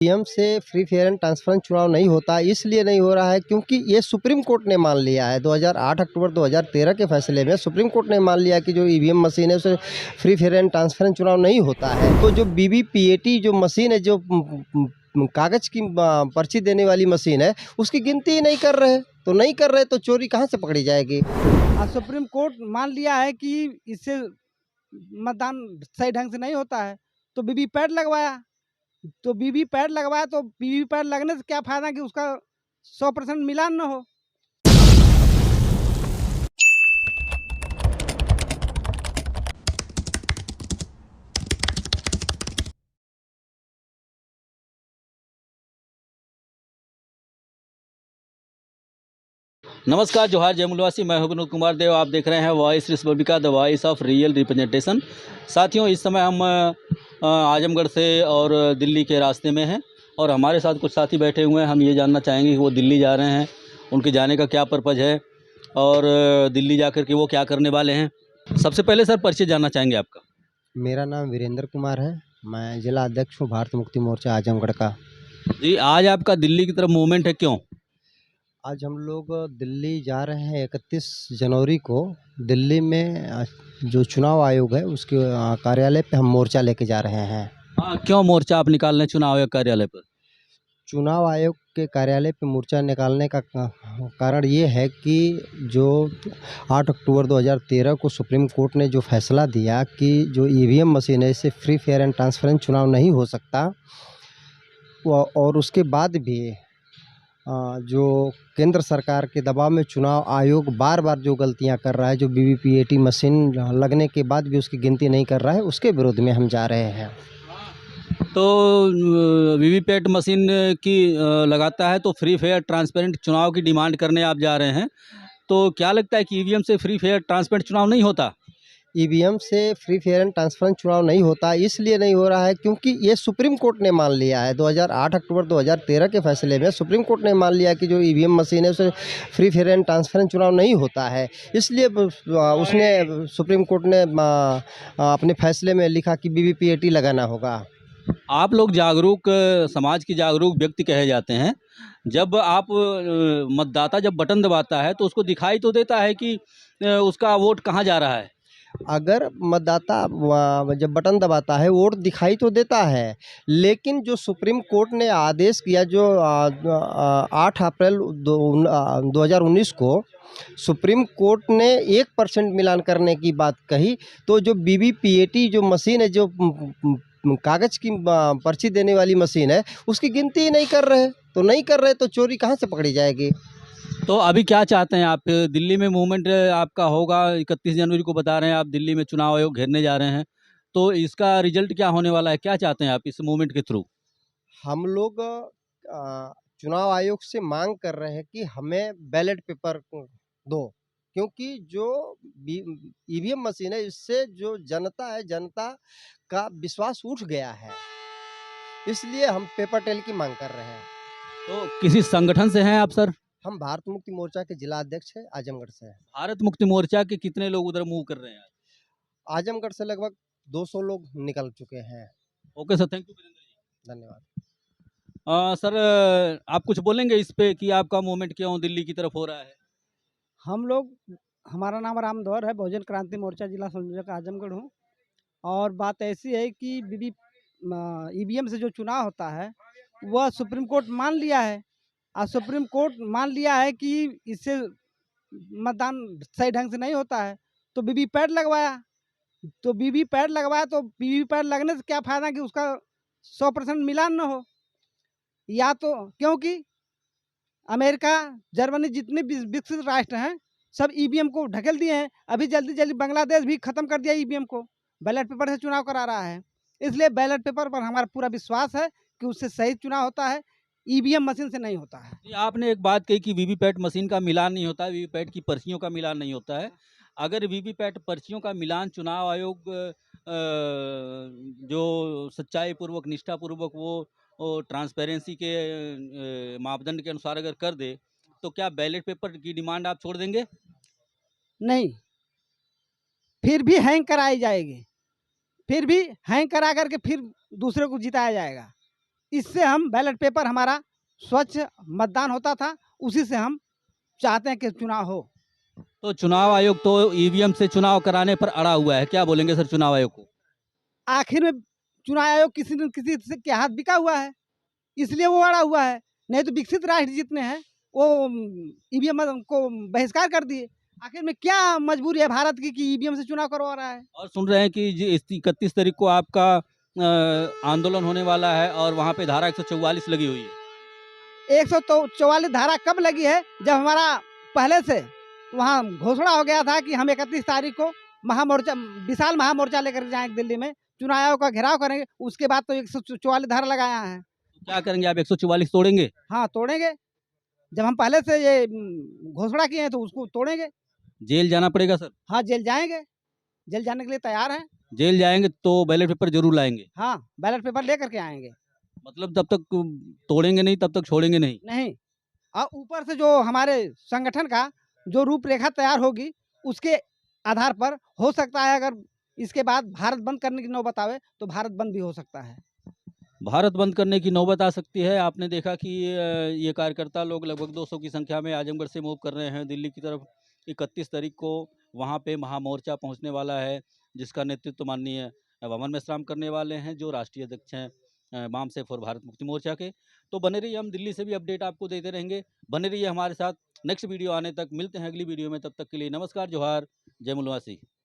EVM से free fair and transparent चुनाव नहीं होता, इसलिए नहीं हो रहा है क्योंकि ये सुप्रीम कोर्ट ने मान लिया है। 2008 अक्टूबर 2013 के फैसले में सुप्रीम कोर्ट ने मान लिया कि जो ईवीएम मशीन है उससे फ्री फेयर एंड ट्रांसपेरेंट चुनाव नहीं होता है। तो जो वीवीपीएटी जो मशीन है, जो कागज़ की पर्ची देने वाली मशीन है, उसकी गिनती ही नहीं कर रहे। तो नहीं कर रहे तो चोरी कहाँ से पकड़ी जाएगी? सुप्रीम कोर्ट मान लिया है कि इससे मतदान सही ढंग से नहीं होता है, तो वीवीपैट लगवाया। तो वीवीपैट लगवाया तो वीवीपैट लगने से क्या फ़ायदा कि उसका 100% मिलान ना हो। नमस्कार, जोहार, जय मूलवासी। मैं हूं विनोद कुमार देव। आप देख रहे हैं voice Republica, the voice of real representation. साथियों, इस समय हम आजमगढ़ से और दिल्ली के रास्ते में हैं और हमारे साथ कुछ साथी बैठे हुए हैं। हम ये जानना चाहेंगे कि वो दिल्ली जा रहे हैं, उनके जाने का क्या पर्पज़ है और दिल्ली जाकर के वो क्या करने वाले हैं। सबसे पहले सर परिचय जानना चाहेंगे आपका। मेरा नाम वीरेंद्र कुमार है। मैं जिला अध्यक्ष हूँ भारत मुक्ति मोर्चा आजमगढ़ का। जी, आज आपका दिल्ली की तरफ मूवमेंट है, क्यों? आज हम लोग दिल्ली जा रहे हैं 31 जनवरी को। दिल्ली में जो चुनाव आयोग है उसके कार्यालय पे हम मोर्चा लेके जा रहे हैं। हाँ, क्यों मोर्चा आप निकाल रहे हैं चुनाव आयोग कार्यालय पर? चुनाव आयोग के कार्यालय पे मोर्चा निकालने का कारण ये है कि जो 8 अक्टूबर 2013 को सुप्रीम कोर्ट ने जो फैसला दिया कि जो ईवीएम मशीन है इससे फ्री फेयर एंड ट्रांसपेरेंट चुनाव नहीं हो सकता, और उसके बाद भी जो केंद्र सरकार के दबाव में चुनाव आयोग बार-बार जो गलतियां कर रहा है, जो वीवीपीएटी मशीन लगने के बाद भी उसकी गिनती नहीं कर रहा है, उसके विरोध में हम जा रहे हैं। तो वीवीपैट मशीन की लगाता है तो फ्री फेयर ट्रांसपेरेंट चुनाव की डिमांड करने आप जा रहे हैं। तो क्या लगता है कि ईवीएम से फ्री फेयर ट्रांसपेरेंट चुनाव नहीं होता? ईवीएम से फ्री फेयर एंड ट्रांसपेरेंट चुनाव नहीं होता, इसलिए नहीं हो रहा है क्योंकि ये सुप्रीम कोर्ट ने मान लिया है। 2008 अक्टूबर 2013 के फैसले में सुप्रीम कोर्ट ने मान लिया कि जो ईवीएम मशीन है उससे फ्री फेयर एंड ट्रांसपेरेंट चुनाव नहीं होता है। इसलिए उसने सुप्रीम कोर्ट ने अपने फैसले में लिखा कि वीवीपीएटी लगाना होगा। आप लोग जागरूक समाज के जागरूक व्यक्ति कहे जाते हैं। जब आप मतदाता जब बटन दबाता है तो उसको दिखाई तो देता है कि उसका वोट कहाँ जा रहा है। अगर मतदाता जब बटन दबाता है वोट दिखाई तो देता है, लेकिन जो सुप्रीम कोर्ट ने आदेश किया, जो 8 अप्रैल 2019 को सुप्रीम कोर्ट ने 1% मिलान करने की बात कही, तो जो वीवीपीएटी जो मशीन है, जो कागज़ की पर्ची देने वाली मशीन है, उसकी गिनती ही नहीं कर रहे। तो नहीं कर रहे तो चोरी कहाँ से पकड़ी जाएगी? तो अभी क्या चाहते हैं आप? दिल्ली में मूवमेंट आपका होगा 31 जनवरी को, बता रहे हैं आप दिल्ली में चुनाव आयोग घेरने जा रहे हैं। तो इसका रिजल्ट क्या होने वाला है? क्या चाहते हैं आप इस मूवमेंट के थ्रू? हम लोग चुनाव आयोग से मांग कर रहे हैं कि हमें बैलेट पेपर दो, क्योंकि जो ईवीएम मशीन है इससे जो जनता है, जनता का विश्वास उठ गया है, इसलिए हम पेपर टेल की मांग कर रहे हैं। तो किसी संगठन से हैं आप सर? हम भारत मुक्ति मोर्चा के जिला अध्यक्ष हैं, आजमगढ़ से हैं। भारत मुक्ति मोर्चा के कितने लोग उधर मूव कर रहे हैं आज? आजमगढ़ से लगभग 200 लोग निकल चुके हैं। Okay sir, thank you Virendra ji. धन्यवाद। सर, आप कुछ बोलेंगे इस पे कि आपका मूवमेंट क्यों दिल्ली की तरफ हो रहा है? हम लोग हमारा नाम रामधौर है, बहुजन क्रांति मोर्चा जिला संयोजक आजमगढ़ हूँ। और बात ऐसी है कि ईवीएम से जो चुनाव होता है वह सुप्रीम कोर्ट मान लिया है। सुप्रीम कोर्ट मान लिया है कि इससे मतदान सही ढंग से नहीं होता है, तो वीवीपैट लगवाया। तो वीवीपैट लगवाया तो वीवीपैट लगने से क्या फ़ायदा कि उसका 100% मिलान ना हो। या तो क्योंकि अमेरिका, जर्मनी जितने भी विकसित राष्ट्र हैं, सब ईवीएम को ढकेल दिए हैं। अभी जल्दी-जल्दी बांग्लादेश भी ख़त्म कर दिया ईवीएम को, बैलेट पेपर से चुनाव करा रहा है। इसलिए बैलेट पेपर पर हमारा पूरा विश्वास है कि उससे सही चुनाव होता है, ईवीएम मशीन से नहीं होता है। जी, आपने एक बात कही कि वीवीपैट मशीन का मिलान नहीं होता है, वीवीपैट की पर्चियों का मिलान नहीं होता है। अगर वीवीपैट पर्चियों का मिलान चुनाव आयोग जो सच्चाई पूर्वक, निष्ठा पूर्वक वो ट्रांसपेरेंसी के मापदंड के अनुसार अगर कर दे, तो क्या बैलेट पेपर की डिमांड आप छोड़ देंगे? नहीं, फिर भी हैंग कराई जाएगी, फिर भी हैंग करा कर के फिर दूसरे को जिताया जाएगा। इससे हम बैलेट पेपर हमारा स्वच्छ मतदान होता था, उसी से हम चाहते हैं कि चुनाव हो। तो चुनाव आयोग तो ईवीएम से चुनाव कराने पर अड़ा हुआ है, क्या बोलेंगे सर चुनाव आयोग को? आखिर में चुनाव आयोग किसी न किसी से के हाथ बिका हुआ है, इसलिए वो अड़ा हुआ है। नहीं तो विकसित राष्ट्र जितने हैं वो ईवीएम को बहिष्कार कर दिए। आखिर में क्या मजबूरी है भारत की कि ईवीएम से चुनाव करवा रहा है? और सुन रहे हैं कि 31 तारीख को आपका आंदोलन होने वाला है और वहाँ पे धारा 144 लगी हुई है। 144 धारा कब लगी है? जब हमारा पहले से वहाँ घोषणा हो गया था कि हम 31 तारीख को महामोर्चा, विशाल महामोर्चा लेकर जाएंगे दिल्ली में, चुनाव आयोग का घेराव करेंगे। उसके बाद तो 144 धारा लगाया है। तो क्या करेंगे आप, 144 तोड़ेंगे? हाँ, तोड़ेंगे। जब हम पहले से ये घोषणा किए हैं तो उसको तोड़ेंगे। जेल जाना पड़ेगा सर? हाँ, जेल जाएंगे, जेल जाने के लिए तैयार हैं। जेल जाएंगे तो बैलेट पेपर जरूर लाएंगे? हाँ, बैलेट पेपर लेकर के आएंगे। मतलब तब तक तोड़ेंगे नहीं, तब तक छोड़ेंगे नहीं? नहीं, और ऊपर से जो हमारे संगठन का जो रूपरेखा तैयार होगी, उसके आधार पर हो सकता है अगर इसके बाद भारत बंद करने की नौबत आवे तो भारत बंद भी हो सकता है। भारत बंद करने की नौबत आ सकती है। आपने देखा कि ये कार्यकर्ता लोग लगभग 200 की संख्या में आजमगढ़ से मूव कर रहे हैं दिल्ली की तरफ। 31 तारीख को वहाँ पे महामोर्चा पहुँचने वाला है, जिसका नेतृत्व माननीय वामन मेश्राम करने वाले हैं, जो राष्ट्रीय अध्यक्ष हैं वाम से फॉर भारत मुक्ति मोर्चा के। तो बने रहिए, हम दिल्ली से भी अपडेट आपको देते रहेंगे। बने रहिए हमारे साथ। नेक्स्ट वीडियो आने तक मिलते हैं अगली वीडियो में, तब तक के लिए नमस्कार, जोहार, जय मुलवासी।